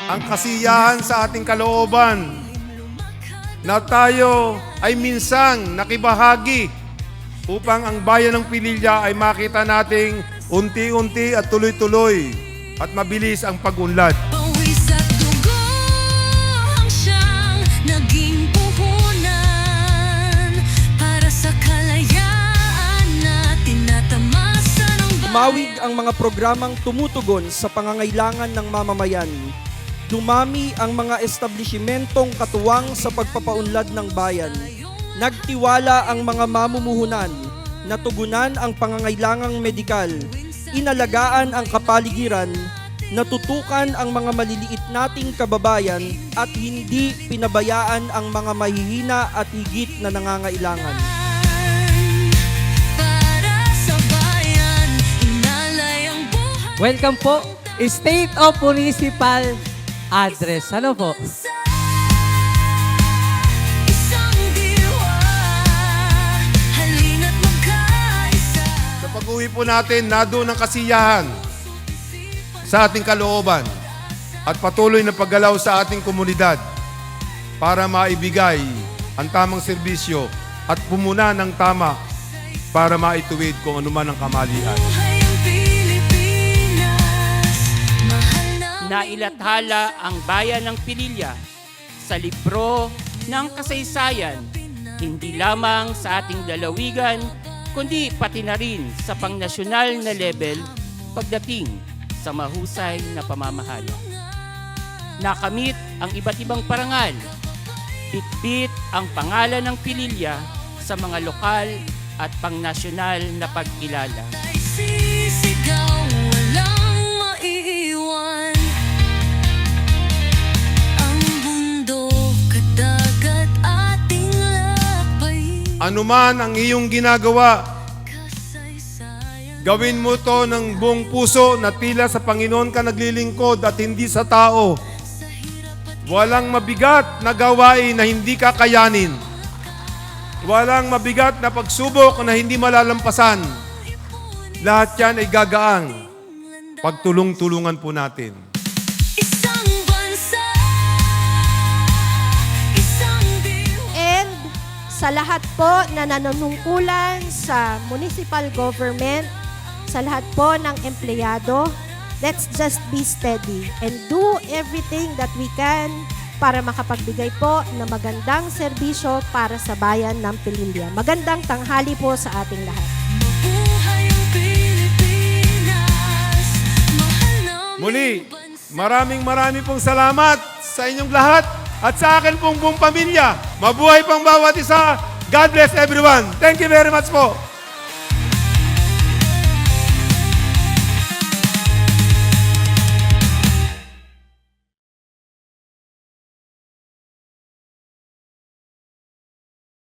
ang kasiyahan sa ating kalooban na tayo ay minsang nakibahagi upang ang bayan ng Pililya ay makita nating unti-unti at tuloy-tuloy at mabilis ang pag-unlad. Pawis at dugo ang siyang naging puhunan para sa kalayaan na tinatamasa ng Tumawig ang mga programang tumutugon sa pangangailangan ng mamamayan. Dumami ang mga establishmentong katuwang sa pagpapaunlad ng bayan. Nagtiwala ang mga mamumuhunan, natugunan ang pangangailangang medikal, inalagaan ang kapaligiran, natutukan ang mga maliliit nating kababayan at hindi pinabayaan ang mga mahihina at higit na nangangailangan. para sa bayan, inalay ang buhay Welcome po, State of Municipal Address. Ano po? sa isang diwa. Halina't magkaisa. Sa pag-uwi po natin, nado ng kasiyahan sa ating kalooban at patuloy na paggalaw sa ating komunidad para maibigay ang tamang serbisyo at pumuna ng tama para maituwid kung anuman ang kamalian. Buhay ang Pilipinas, mahal na Nailathala ang bayan ng Pililya sa libro ng kasaysayan, hindi lamang sa ating lalawigan, kundi pati na rin sa pangnasyonal na level pagdating sa mahusay na pamamahala. Nakamit ang iba't ibang parangal, bitbit ang pangalan ng Pililya sa mga lokal at pangnasyonal na pagkilala. ay sisigaw, walang maiiwan. Ang bundok at dagat ating lakbayin. Anuman ang iyong ginagawa, Kasaysayan gawin mo to ng buong puso na tila sa Panginoon ka naglilingkod at hindi sa tao. sa hirap at Walang mabigat na gawain na hindi kakayanin. Walang mabigat na pagsubok na hindi malalampasan. Lahat yan ay gagaang. Pagtulong-tulungan po natin. isang bansa, isang diwa. And sa lahat po na nanunungkulan sa municipal government, sa lahat po ng empleyado, let's just be steady and do everything that we can para makapagbigay po ng magandang serbisyo para sa bayan ng Pililya. Magandang tanghali po sa ating lahat. Mabuhay ang Pilipinas, mahal na Muli, maraming pong salamat sa inyong lahat at sa akin pong buong pamilya. Mabuhay pang bawat isa. God bless everyone. Thank you very much po.